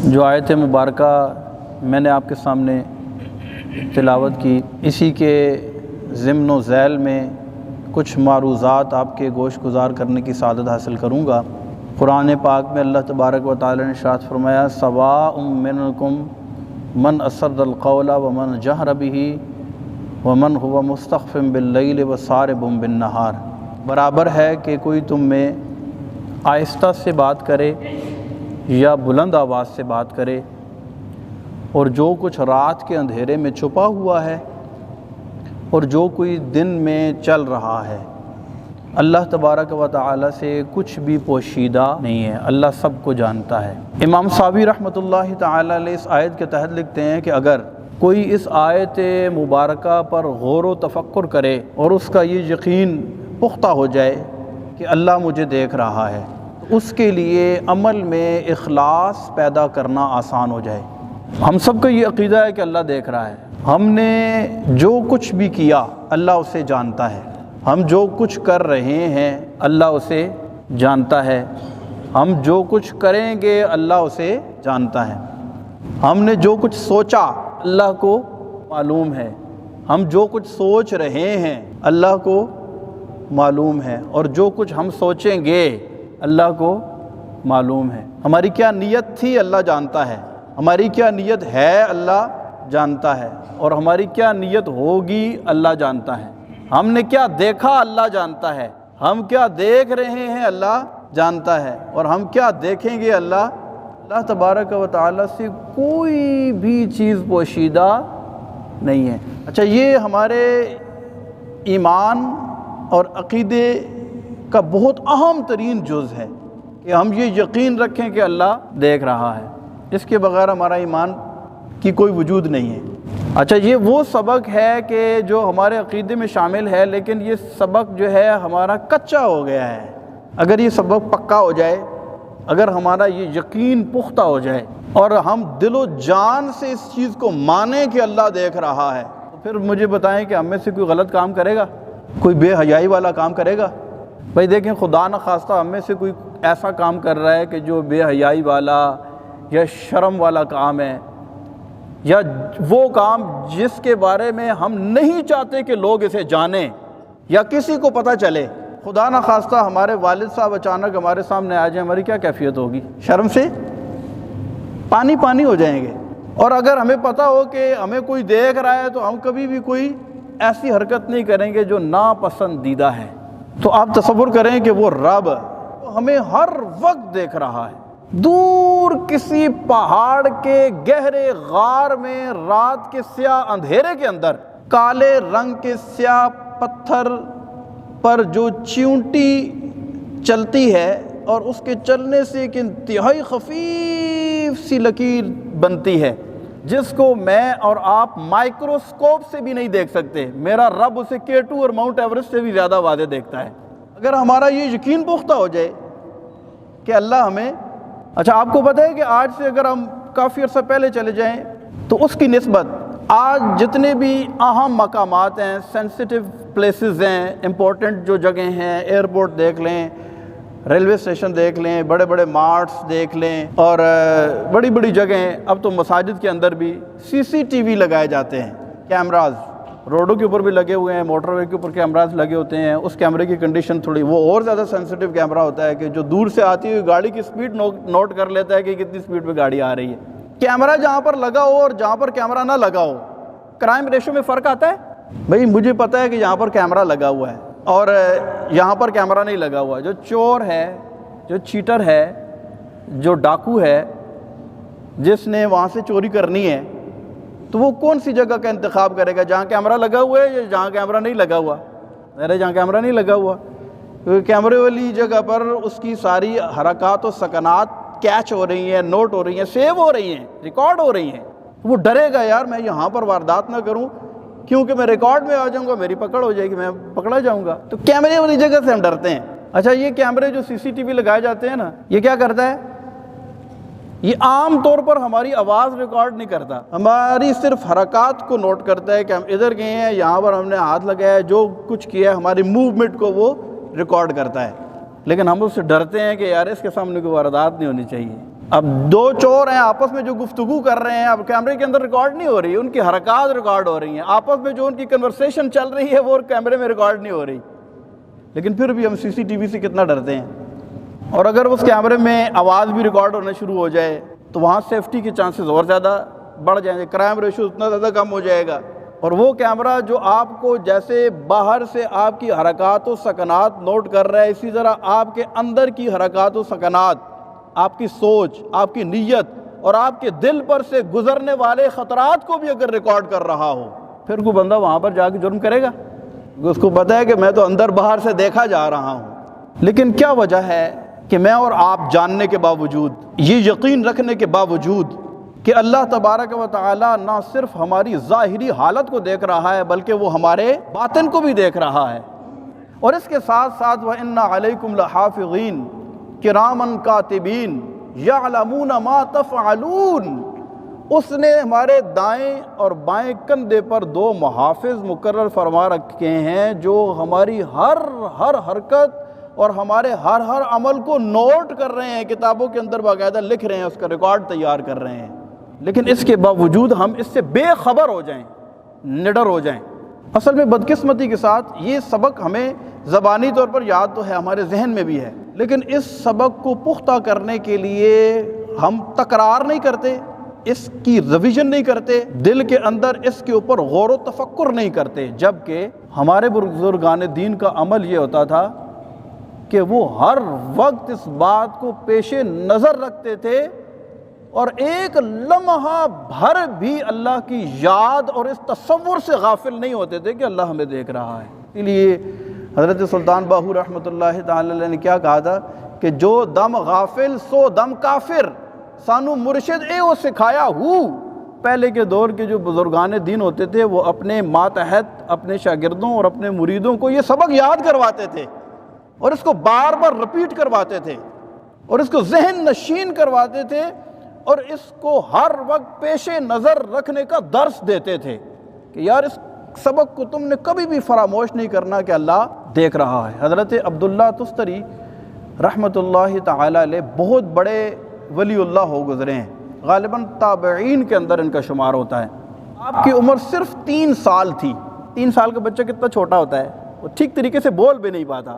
جو آیت مبارکہ میں نے آپ کے سامنے تلاوت کی، اسی کے ضمن و ذیل میں کچھ معروضات آپ کے گوش گزار کرنے کی سعادت حاصل کروں گا۔ قرآن پاک میں اللہ تبارک و تعالی نے ارشاد فرمایا، سواء منکم من اسر القول ومن جہر بہ ومن هو مستخف باللیل وسارب بالنہار۔ برابر ہے کہ کوئی تم میں آہستہ سے بات کرے یا بلند آواز سے بات کرے، اور جو کچھ رات کے اندھیرے میں چھپا ہوا ہے اور جو کوئی دن میں چل رہا ہے، اللہ تبارک و تعالی سے کچھ بھی پوشیدہ نہیں ہے، اللہ سب کو جانتا ہے۔ امام ساوی رحمۃ اللہ تعالی علیہ اس آیت کے تحت لکھتے ہیں کہ اگر کوئی اس آیت مبارکہ پر غور و تفکر کرے اور اس کا یہ یقین پختہ ہو جائے کہ اللہ مجھے دیکھ رہا ہے، تو اس کے لیے عمل میں اخلاص پیدا کرنا آسان ہو جائے۔ ہم سب کا یہ عقیدہ ہے کہ اللہ دیکھ رہا ہے، ہم نے جو کچھ بھی کیا اللہ اسے جانتا ہے، ہم جو کچھ کر رہے ہیں اللہ اسے جانتا ہے، ہم جو کچھ کریں گے اللہ اسے جانتا ہے، ہم نے جو کچھ سوچا اللہ کو معلوم ہے، ہم جو کچھ سوچ رہے ہیں اللہ کو معلوم ہے، اور جو کچھ ہم سوچیں گے اللہ کو معلوم ہے۔ ہماری کیا نیت تھی اللہ جانتا ہے، ہماری کیا نیت ہے اللہ جانتا ہے، اور ہماری کیا نیت ہوگی اللہ جانتا ہے۔ ہم نے کیا دیکھا اللہ جانتا ہے، ہم کیا دیکھ رہے ہیں اللہ جانتا ہے، اور ہم کیا دیکھیں گے اللہ تبارک و تعالی سے کوئی بھی چیز پوشیدہ نہیں ہے۔ اچھا، یہ ہمارے ایمان اور عقیدے کا بہت اہم ترین جز ہے کہ ہم یہ یقین رکھیں کہ اللہ دیکھ رہا ہے، اس کے بغیر ہمارا ایمان کی کوئی وجود نہیں ہے۔ اچھا، یہ وہ سبق ہے کہ جو ہمارے عقیدے میں شامل ہے، لیکن یہ سبق جو ہے ہمارا کچا ہو گیا ہے۔ اگر یہ سبق پکا ہو جائے، اگر ہمارا یہ یقین پختہ ہو جائے اور ہم دل و جان سے اس چیز کو مانیں کہ اللہ دیکھ رہا ہے، تو پھر مجھے بتائیں کہ ہم میں سے کوئی غلط کام کرے گا، کوئی بے حیائی والا کام کرے گا؟ بھائی دیکھیں، خدا نخواستہ ہم میں سے کوئی ایسا کام کر رہا ہے کہ جو بے حیائی والا یا شرم والا کام ہے، یا وہ کام جس کے بارے میں ہم نہیں چاہتے کہ لوگ اسے جانیں یا کسی کو پتہ چلے۔ خدا نخواستہ ہمارے والد صاحب اچانک ہمارے سامنے آ جائیں، ہماری کیا کیفیت ہوگی؟ شرم سے پانی پانی ہو جائیں گے۔ اور اگر ہمیں پتہ ہو کہ ہمیں کوئی دیکھ رہا ہے تو ہم کبھی بھی کوئی ایسی حرکت نہیں کریں گے جو ناپسندیدہ ہے۔ تو آپ تصور کریں کہ وہ رب ہمیں ہر وقت دیکھ رہا ہے، دور کسی پہاڑ کے گہرے غار میں رات کے سیاہ اندھیرے کے اندر کالے رنگ کے سیاہ پتھر پر جو چیونٹی چلتی ہے اور اس کے چلنے سے ایک انتہائی خفیف سی لکیر بنتی ہے جس کو میں اور آپ مائکروسکوپ سے بھی نہیں دیکھ سکتے، میرا رب اسے K2 اور ماؤنٹ ایورسٹ سے بھی زیادہ واضح دیکھتا ہے۔ اگر ہمارا یہ یقین پختہ ہو جائے کہ اللہ ہمیں… اچھا، آپ کو پتہ ہے کہ آج سے اگر ہم کافی عرصہ پہلے چلے جائیں تو اس کی نسبت آج جتنے بھی اہم مقامات ہیں، سینسٹیو پلیسز ہیں، امپورٹنٹ جو جگہیں ہیں، ایئرپورٹ دیکھ لیں، ریلوے اسٹیشن دیکھ لیں، بڑے بڑے مارٹس دیکھ لیں، اور بڑی بڑی جگہیں، اب تو مساجد کے اندر بھی CCTV لگائے جاتے ہیں، کیمراز روڈوں کے اوپر بھی لگے ہوئے ہیں، موٹر وے کے اوپر کیمراز لگے ہوتے ہیں۔ اس کیمرے کی کنڈیشن تھوڑی وہ اور زیادہ سینسٹیو کیمرہ ہوتا ہے کہ جو دور سے آتی ہوئی گاڑی کی سپیڈ نوٹ کر لیتا ہے کہ کتنی سپیڈ پہ گاڑی آ رہی ہے۔ کیمرہ جہاں پر لگا ہو اور جہاں پر کیمرہ نہ لگا ہو، کرائم ریشو میں فرق آتا ہے؟ بھئی مجھے پتہ ہے کہ یہاں پر کیمرہ لگا ہوا ہے اور یہاں پر کیمرہ نہیں لگا ہوا۔ جو چور ہے، جو چیٹر ہے، جو ڈاکو ہے، جس نے وہاں سے چوری کرنی ہے، تو وہ کون سی جگہ کا انتخاب کرے گا؟ جہاں کیمرہ لگا ہوا ہے یا جہاں کیمرہ نہیں لگا ہوا؟ جہاں کیمرہ نہیں لگا ہوا، کیونکہ کیمرے والی جگہ پر اس کی ساری حرکات و سکنات کیچ ہو رہی ہیں، نوٹ ہو رہی ہیں، سیو ہو رہی ہیں، ریکارڈ ہو رہی ہیں۔ وہ ڈرے گا، یار میں یہاں پر واردات نہ کروں کیونکہ میں ریکارڈ میں آ جاؤں گا، میری پکڑ ہو جائے گی، میں پکڑا جاؤں گا۔ تو کیمرے والی جگہ سے ہم ڈرتے ہیں۔ اچھا، یہ کیمرے جو CCTV لگائے جاتے ہیں نا، یہ کیا کرتا ہے؟ یہ عام طور پر ہماری آواز ریکارڈ نہیں کرتا، ہماری صرف حرکات کو نوٹ کرتا ہے کہ ہم ادھر گئے ہیں، یہاں پر ہم نے ہاتھ لگایا ہے، جو کچھ کیا ہے ہماری موومنٹ کو وہ ریکارڈ کرتا ہے۔ لیکن ہم اس سے ڈرتے ہیں کہ یار اس کے سامنے کوئی واردات نہیں ہونی چاہیے، اب دو چور ہیں آپس میں جو گفتگو کر رہے ہیں، اب کیمرے کے اندر ریکارڈ نہیں ہو رہی، ان کی حرکات ریکارڈ ہو رہی ہیں، آپس میں جو ان کی کنورسیشن چل رہی ہے وہ کیمرے میں ریکارڈ نہیں ہو رہی، لیکن پھر بھی ہم سی سی ٹی وی سے کتنا ڈرتے ہیں۔ اور اگر اس کیمرے میں آواز بھی ریکارڈ ہونا شروع ہو جائے تو وہاں سیفٹی کے چانسز اور زیادہ بڑھ جائیں گے، کرائم ریشو اتنا زیادہ کم ہو جائے گا۔ اور وہ کیمرہ جو آپ کو جیسے باہر سے آپ کی حرکات و سکنات نوٹ کر رہا ہے، اسی طرح آپ کے اندر کی حرکات و سکنات، آپ کی سوچ، آپ کی نیت اور آپ کے دل پر سے گزرنے والے خطرات کو بھی اگر ریکارڈ کر رہا ہو، پھر کوئی بندہ وہاں پر جا کے جرم کرے گا؟ اس کو پتہ ہے کہ میں تو اندر باہر سے دیکھا جا رہا ہوں۔ لیکن کیا وجہ ہے کہ میں اور آپ جاننے کے باوجود، یہ یقین رکھنے کے باوجود کہ اللہ تبارک و تعالی نہ صرف ہماری ظاہری حالت کو دیکھ رہا ہے بلکہ وہ ہمارے باطن کو بھی دیکھ رہا ہے، اور اس کے ساتھ ساتھ وَإِنَّ عَلَيْكُمْ لَحَافِظِينَ کِرَامًا کاتبین یعلمون ما تفعلون، اس نے ہمارے دائیں اور بائیں کندھے پر دو محافظ مقرر فرما رکھے ہیں جو ہماری ہر حرکت اور ہمارے ہر عمل کو نوٹ کر رہے ہیں، کتابوں کے اندر باقاعدہ لکھ رہے ہیں، اس کا ریکارڈ تیار کر رہے ہیں۔ لیکن اس کے باوجود ہم اس سے بے خبر ہو جائیں، نڈر ہو جائیں۔ اصل میں بدقسمتی کے ساتھ یہ سبق ہمیں زبانی طور پر یاد تو ہے، ہمارے ذہن میں بھی ہے، لیکن اس سبق کو پختہ کرنے کے لیے ہم تکرار نہیں کرتے، اس کی ریویژن نہیں کرتے، دل کے اندر اس کے اوپر غور و تفکر نہیں کرتے، جبکہ ہمارے بزرگان دین کا عمل یہ ہوتا تھا کہ وہ ہر وقت اس بات کو پیش نظر رکھتے تھے اور ایک لمحہ بھر بھی اللہ کی یاد اور اس تصور سے غافل نہیں ہوتے تھے کہ اللہ ہمیں دیکھ رہا ہے۔ اس لیے حضرت سلطان باہو رحمۃ اللہ تعالی علیہ نے کیا کہا تھا کہ جو دم غافل سو دم کافر، سانو مرشد اے وہ سکھایا ہو۔ پہلے کے دور کے جو بزرگان دین ہوتے تھے وہ اپنے ماتحت اپنے شاگردوں اور اپنے مریدوں کو یہ سبق یاد کرواتے تھے اور اس کو بار بار رپیٹ کرواتے تھے اور اس کو ذہن نشین کرواتے تھے اور اس کو ہر وقت پیش نظر رکھنے کا درس دیتے تھے کہ یار اس سبق کو تم نے کبھی بھی فراموش نہیں کرنا کہ اللہ دیکھ رہا ہے۔ حضرت عبداللہ تستری رحمۃ اللہ تعالی علیہ بہت بڑے ولی اللہ ہو گزرے ہیں، غالباً تابعین کے اندر ان کا شمار ہوتا ہے۔ آپ کی عمر صرف 3 سال تھی۔ 3 سال کا بچہ کتنا چھوٹا ہوتا ہے، وہ ٹھیک طریقے سے بول بھی نہیں پاتا،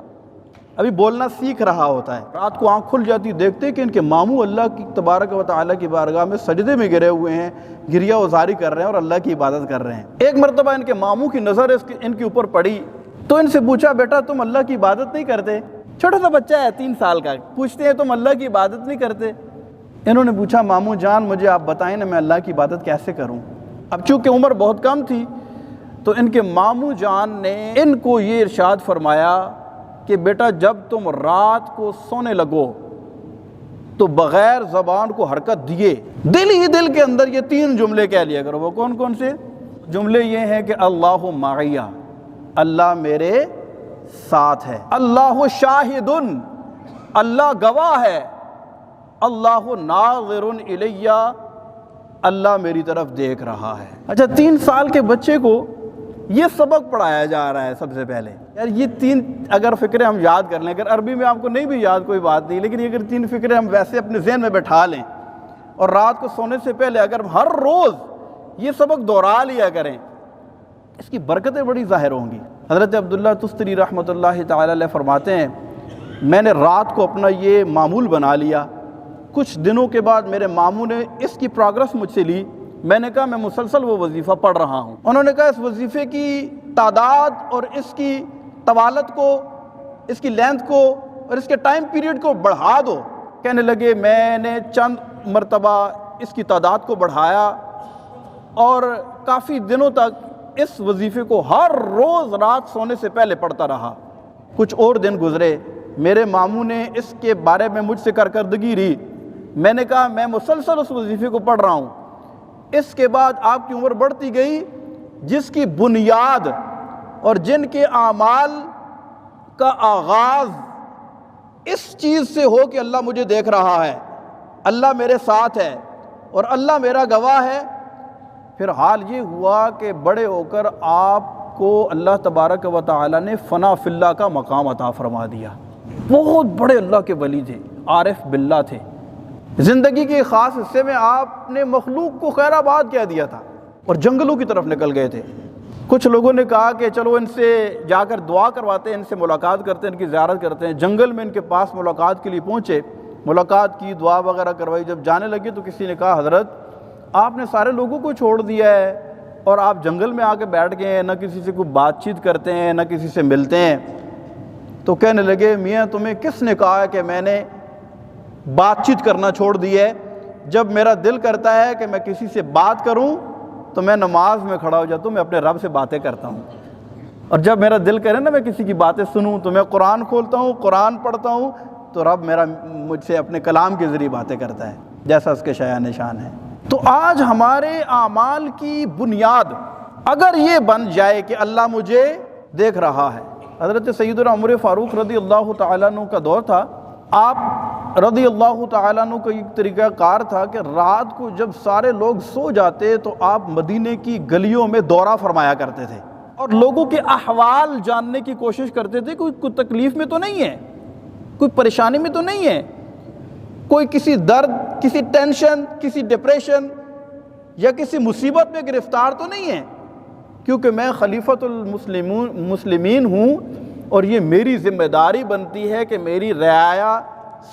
ابھی بولنا سیکھ رہا ہوتا ہے۔ رات کو آنکھ کھل جاتی، دیکھتے کہ ان کے ماموں اللہ کی تبارک و تعالیٰ کی بارگاہ میں سجدے میں گرے ہوئے ہیں، گریہ وزاری کر رہے ہیں اور اللہ کی عبادت کر رہے ہیں۔ ایک مرتبہ ان کے ماموں کی نظر ان کے اوپر پڑی تو ان سے پوچھا، بیٹا تم اللہ کی عبادت نہیں کرتے؟ چھوٹا سا بچہ ہے 3 سال کا، پوچھتے ہیں تم اللہ کی عبادت نہیں کرتے؟ انہوں نے پوچھا، ماموں جان مجھے آپ بتائیں نا میں اللہ کی عبادت کیسے کروں؟ اب چونکہ عمر بہت کم تھی تو ان کے ماموں جان نے ان کو یہ ارشاد فرمایا کہ بیٹا جب تم رات کو سونے لگو تو بغیر زبان کو حرکت دیے دل ہی دل کے اندر یہ 3 جملے کہہ لیا کرو۔ وہ کون کون سے جملے؟ یہ ہیں کہ اللہ معیہ، اللہ میرے ساتھ ہے، اللہ شاہد، اللہ گواہ ہے، اللہ ناظر الیہ، اللہ میری طرف دیکھ رہا ہے۔ اچھا 3 سال کے بچے کو یہ سبق پڑھایا جا رہا ہے سب سے پہلے۔ یار یہ 3 اگر فکریں ہم یاد کر لیں، اگر عربی میں آپ کو نہیں بھی یاد کوئی بات نہیں، لیکن اگر 3 فکریں ہم ویسے اپنے ذہن میں بٹھا لیں اور رات کو سونے سے پہلے اگر ہر روز یہ سبق دہرا لیا کریں، اس کی برکتیں بڑی ظاہر ہوں گی۔ حضرت عبداللہ تستری رحمۃ اللہ تعالی علیہ فرماتے ہیں، میں نے رات کو اپنا یہ معمول بنا لیا، کچھ دنوں کے بعد میرے ماموں نے اس کی پروگرس مجھ سے لی، میں نے کہا میں مسلسل وہ وظیفہ پڑھ رہا ہوں۔ انہوں نے کہا اس وظیفے کی تعداد اور اس کی طوالت کو، اس کی لینتھ کو اور اس کے ٹائم پیریڈ کو بڑھا دو۔ کہنے لگے میں نے چند مرتبہ اس کی تعداد کو بڑھایا اور کافی دنوں تک اس وظیفے کو ہر روز رات سونے سے پہلے پڑھتا رہا۔ کچھ اور دن گزرے، میرے ماموں نے اس کے بارے میں مجھ سے کارکردگی لی، میں نے کہا میں مسلسل اس وظیفے کو پڑھ رہا ہوں۔ اس کے بعد آپ کی عمر بڑھتی گئی، جس کی بنیاد اور جن کے اعمال کا آغاز اس چیز سے ہو کہ اللہ مجھے دیکھ رہا ہے، اللہ میرے ساتھ ہے اور اللہ میرا گواہ ہے، پھر حال یہ ہوا کہ بڑے ہو کر آپ کو اللہ تبارک و تعالی نے فنا فی اللہ کا مقام عطا فرما دیا۔ بہت بڑے اللہ کے ولی تھے، عارف باللہ تھے، زندگی کے خاص حصے میں آپ نے مخلوق کو خیر آباد کہہ دیا تھا اور جنگلوں کی طرف نکل گئے تھے۔ کچھ لوگوں نے کہا کہ چلو ان سے جا کر دعا کرواتے ہیں، ان سے ملاقات کرتے ہیں، ان کی زیارت کرتے ہیں۔ جنگل میں ان کے پاس ملاقات کے لیے پہنچے، ملاقات کی، دعا وغیرہ کروائی۔ جب جانے لگے تو کسی نے کہا حضرت آپ نے سارے لوگوں کو چھوڑ دیا ہے اور آپ جنگل میں آ کے بیٹھ گئے ہیں، نہ کسی سے کوئی بات چیت کرتے ہیں، نہ کسی سے ملتے ہیں۔ تو کہنے لگے میاں تمہیں کس نے کہا ہے کہ میں نے بات چیت کرنا چھوڑ دی ہے؟ جب میرا دل کرتا ہے کہ میں کسی سے بات کروں تو میں نماز میں کھڑا ہو جاتا ہوں، میں اپنے رب سے باتیں کرتا ہوں، اور جب میرا دل کرے نا میں کسی کی باتیں سنوں تو میں قرآن کھولتا ہوں، قرآن پڑھتا ہوں، تو رب میرا مجھ سے اپنے کلام کے ذریعے باتیں کرتا ہے جیسا اس کے شایان نشان ہے۔ تو آج ہمارے اعمال کی بنیاد اگر یہ بن جائے کہ اللہ مجھے دیکھ رہا ہے۔ حضرت سیدنا عمر فاروق رضی اللہ تعالیٰ عنہ کا دور تھا، آپ رضی اللہ تعالیٰ عنہ کا ایک طریقہ کار تھا کہ رات کو جب سارے لوگ سو جاتے تو آپ مدینے کی گلیوں میں دورہ فرمایا کرتے تھے اور لوگوں کے احوال جاننے کی کوشش کرتے تھے، کوئی تکلیف میں تو نہیں ہے، کوئی پریشانی میں تو نہیں ہے، کوئی کسی درد، کسی ٹینشن، کسی ڈپریشن یا کسی مصیبت میں گرفتار تو نہیں ہے، کیونکہ میں خلیفۃ المسلمین ہوں اور یہ میری ذمہ داری بنتی ہے کہ میری رعایا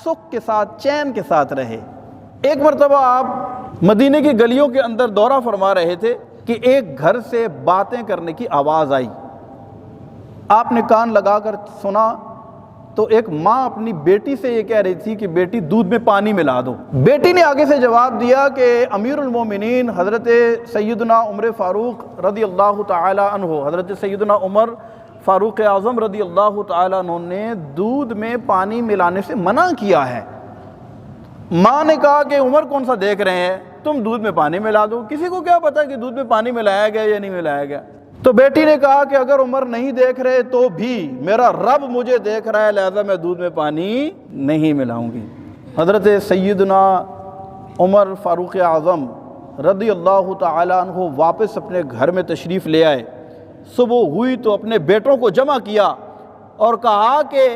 سکھ کے ساتھ، چین کے ساتھ رہے۔ ایک مرتبہ آپ مدینے کی گلیوں کے اندر دورہ فرما رہے تھے کہ ایک گھر سے باتیں کرنے کی آواز آئی۔ آپ نے کان لگا کر سنا تو ایک ماں اپنی بیٹی سے یہ کہہ رہی تھی کہ بیٹی دودھ میں پانی ملا دو۔ بیٹی نے آگے سے جواب دیا کہ امیر المومنین حضرت سیدنا عمر فاروق رضی اللہ تعالی عنہ، حضرت سیدنا عمر فاروق اعظم رضی اللہ تعالیٰ عنہ نے دودھ میں پانی ملانے سے منع کیا ہے۔ ماں نے کہا کہ عمر کون سا دیکھ رہے ہیں، تم دودھ میں پانی ملا دو، کسی کو کیا پتا کہ دودھ میں پانی ملایا گیا یا نہیں ملایا گیا۔ تو بیٹی نے کہا کہ اگر عمر نہیں دیکھ رہے تو بھی میرا رب مجھے دیکھ رہا ہے، لہذا میں دودھ میں پانی نہیں ملاؤں گی۔ حضرت سیدنا عمر فاروق اعظم رضی اللہ تعالیٰ عنہ واپس اپنے گھر میں تشریف لے آئے۔ صبح ہوئی تو اپنے بیٹوں کو جمع کیا اور کہا کہ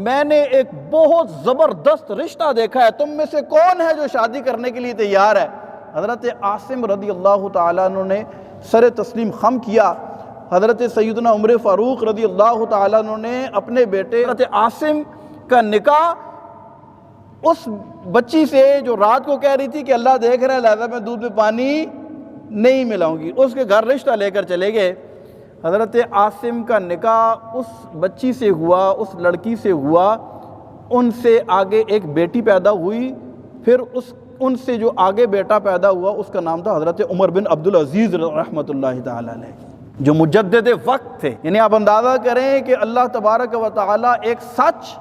میں نے ایک بہت زبردست رشتہ دیکھا ہے، تم میں سے کون ہے جو شادی کرنے کے لیے تیار ہے؟ حضرت عاصم رضی اللہ تعالیٰ عنہ نے سر تسلیم خم کیا۔ حضرت سیدنا عمر فاروق رضی اللہ تعالیٰ عنہ نے اپنے بیٹے حضرت عاصم کا نکاح اس بچی سے جو رات کو کہہ رہی تھی کہ اللہ دیکھ رہا ہے لہذا میں دودھ میں پانی نہیں ملاؤں گی، اس کے گھر رشتہ لے کر چلے گئے۔ حضرت عاصم کا نکاح اس بچی سے ہوا، اس لڑکی سے ہوا، ان سے آگے ایک بیٹی پیدا ہوئی، پھر ان سے جو آگے بیٹا پیدا ہوا اس کا نام تھا حضرت عمر بن عبدالعزیز رحمۃ اللہ تعالی علیہ، جو مجدد وقت تھے۔ یعنی آپ اندازہ کریں کہ اللہ تبارک و تعالی ایک سچ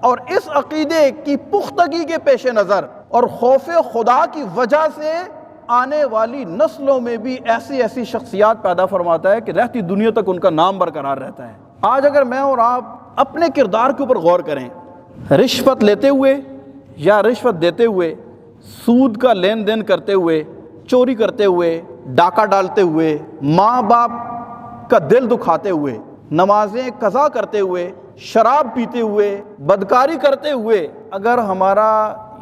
اور اس عقیدے کی پختگی کے پیش نظر اور خوف خدا کی وجہ سے آنے والی نسلوں میں بھی ایسی ایسی شخصیات پیدا فرماتا ہے کہ رہتی دنیا تک ان کا نام برقرار رہتا ہے۔ آج اگر میں اور آپ اپنے کردار کے اوپر غور کریں، رشوت لیتے ہوئے یا رشوت دیتے ہوئے، سود کا لین دین کرتے ہوئے، چوری کرتے ہوئے، ڈاکہ ڈالتے ہوئے، ماں باپ کا دل دکھاتے ہوئے، نمازیں قضا کرتے ہوئے، شراب پیتے ہوئے، بدکاری کرتے ہوئے، اگر ہمارا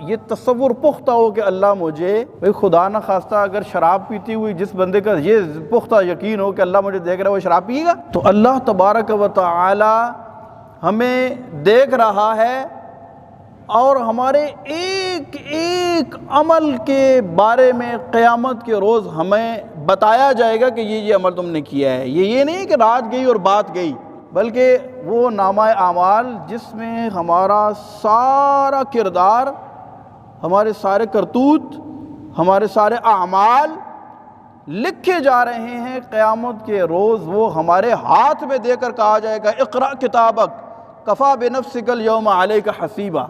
یہ تصور پختہ ہو کہ اللہ مجھے، خدا نہ خواستہ اگر شراب پیتی ہوئی جس بندے کا یہ پختہ یقین ہو کہ اللہ مجھے دیکھ رہا ہے وہ شراب پیے گا، تو اللہ تبارک و تعالی ہمیں دیکھ رہا ہے اور ہمارے ایک ایک عمل کے بارے میں قیامت کے روز ہمیں بتایا جائے گا کہ یہ عمل تم نے کیا ہے۔ یہ نہیں کہ رات گئی اور بات گئی، بلکہ وہ نامہ اعمال جس میں ہمارا سارا کردار، ہمارے سارے کرتوت، ہمارے سارے اعمال لکھے جا رہے ہیں، قیامت کے روز وہ ہمارے ہاتھ میں دے کر کہا جائے گا اقرأ کتابک کفی بنفسک اليوم علیک حسیبا،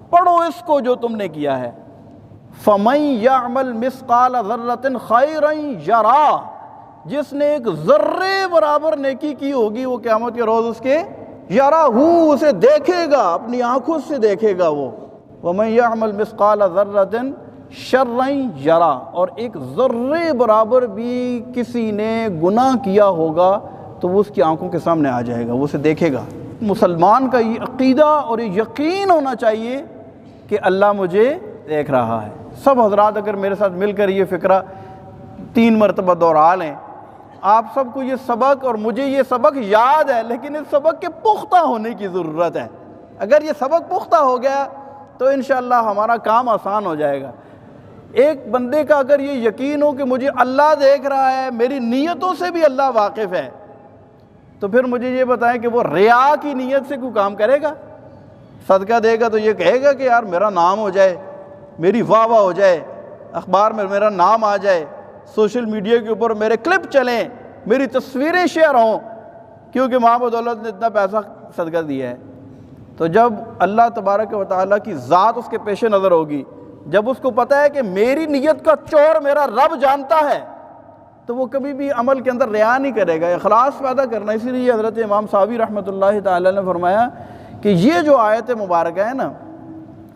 پڑھو اس کو جو تم نے کیا ہے۔ فَمَن يَعْمَلْ مِثْقَالَ ذَرَّةٍ خَيْرًا يَرَهُ، جس نے ایک ذرے برابر نیکی کی ہوگی وہ قیامت کے روز اس کے یَرَهُ، اسے دیکھے گا، اپنی آنکھوں سے دیکھے گا وہ۔ وَمَن يَعْمَلْ مِثْقَالَ ذَرَّةٍ شَرًّا يَرَهُ، اور ایک ذرے برابر بھی کسی نے گناہ کیا ہوگا تو وہ اس کی آنکھوں کے سامنے آ جائے گا، وہ اسے دیکھے گا۔ مسلمان کا یہ عقیدہ اور یہ یقین ہونا چاہیے کہ اللہ مجھے دیکھ رہا ہے۔ سب حضرات اگر میرے ساتھ مل کر یہ فکرہ 3 مرتبہ دوہرا لیں، آپ سب کو یہ سبق اور مجھے یہ سبق یاد ہے، لیکن اس سبق کے پختہ ہونے کی ضرورت ہے۔ اگر یہ سبق پختہ ہو گیا تو انشاءاللہ ہمارا کام آسان ہو جائے گا۔ ایک بندے کا اگر یہ یقین ہو کہ مجھے اللہ دیکھ رہا ہے، میری نیتوں سے بھی اللہ واقف ہے، تو پھر مجھے یہ بتائیں کہ وہ ریا کی نیت سے کوئی کام کرے گا؟ صدقہ دے گا تو یہ کہے گا کہ یار میرا نام ہو جائے، میری واہ واہ ہو جائے، اخبار میں میرا نام آ جائے، سوشل میڈیا کے اوپر میرے کلپ چلیں، میری تصویریں شیئر ہوں، کیونکہ ماں بدولت نے اتنا پیسہ صدقہ دیا ہے۔ تو جب اللہ تبارک و تعالیٰ کی ذات اس کے پیش نظر ہوگی، جب اس کو پتہ ہے کہ میری نیت کا چور میرا رب جانتا ہے، تو وہ کبھی بھی عمل کے اندر ریا نہیں کرے گا، اخلاص پیدا کرنا۔ اسی لیے حضرت امام صاوی رحمۃ اللہ تعالیٰ نے فرمایا کہ یہ جو آیت مبارکہ ہے نا،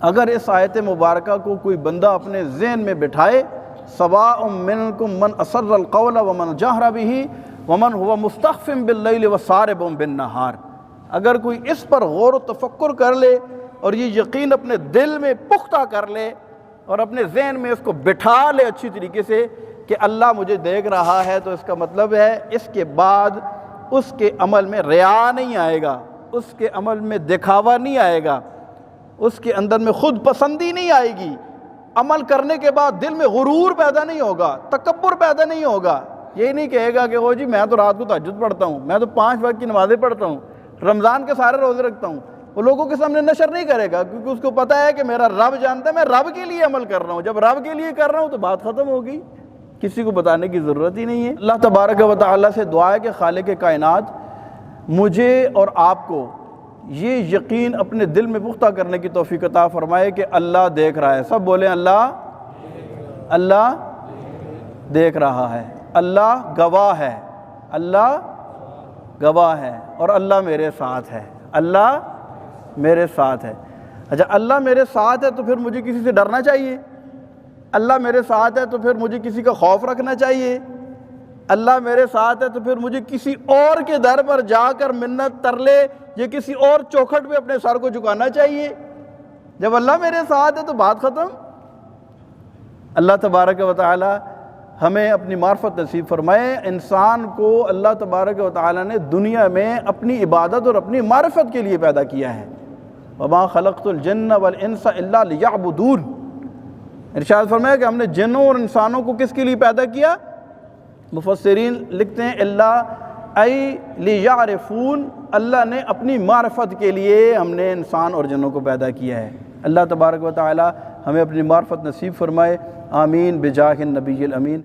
اگر اس آیت مبارکہ کو کوئی بندہ اپنے ذہن میں بٹھائے، سواء منکم من اسر القول ومن جہر بہ ومن هو مستخف باللیل وسارب بالنہار، اگر کوئی اس پر غور و تفکر کر لے اور یہ یقین اپنے دل میں پختہ کر لے اور اپنے ذہن میں اس کو بٹھا لے اچھی طریقے سے کہ اللہ مجھے دیکھ رہا ہے، تو اس کا مطلب ہے اس کے بعد اس کے عمل میں ریا نہیں آئے گا، اس کے عمل میں دکھاوا نہیں آئے گا، اس کے اندر میں خود پسندی نہیں آئے گی، عمل کرنے کے بعد دل میں غرور پیدا نہیں ہوگا، تکبر پیدا نہیں ہوگا۔ یہ نہیں کہے گا کہ وہ جی میں تو رات کو تہجد پڑھتا ہوں، میں تو 5 وقت کی نمازیں پڑھتا ہوں، رمضان کے سارے روزے رکھتا ہوں، وہ لوگوں کے سامنے نشر نہیں کرے گا، کیونکہ اس کو پتہ ہے کہ میرا رب جانتا ہے، میں رب کے لیے عمل کر رہا ہوں۔ جب رب کے لیے کر رہا ہوں تو بات ختم ہوگی، کسی کو بتانے کی ضرورت ہی نہیں ہے۔ اللہ تبارک و تعالیٰ سے دعا ہے کہ خالق کائنات مجھے اور آپ کو یہ یقین اپنے دل میں پختہ کرنے کی توفیق عطا فرمائے کہ اللہ دیکھ رہا ہے۔ سب بولیں اللہ دیکھ رہا ہے، اللہ گواہ ہے، اللہ گواہ ہے، اور اللہ میرے ساتھ ہے، اللہ میرے ساتھ ہے۔ اچھا، اللہ میرے ساتھ ہے تو پھر مجھے کسی سے ڈرنا چاہیے؟ اللہ میرے ساتھ ہے تو پھر مجھے کسی کا خوف رکھنا چاہیے؟ اللہ میرے ساتھ ہے تو پھر مجھے کسی اور کے در پر جا کر منت ترلے یا کسی اور چوکھٹ پہ اپنے سر کو جھکانا چاہیے؟ جب اللہ میرے ساتھ ہے تو بات ختم۔ اللہ تبارک و تعالی ہمیں اپنی معرفت نصیب فرمائے۔ انسان کو اللہ تبارک و تعالی نے دنیا میں اپنی عبادت اور اپنی معرفت کے لیے پیدا کیا ہے۔ وَمَا خَلَقْتُ الْجِنَّ وَالْإِنسَ إِلَّا لِيَعْبُدُونِ، ارشاد فرمایا کہ ہم نے جنوں اور انسانوں کو کس کے لیے پیدا کیا؟ مفسرین لکھتے ہیں اللہ ای لیعرفون، اللہ نے اپنی معرفت کے لیے ہم نے انسان اور جنوں کو پیدا کیا ہے۔ اللہ تبارک و تعالی ہمیں اپنی معرفت نصیب فرمائے، آمین بجاہ النبی الامین۔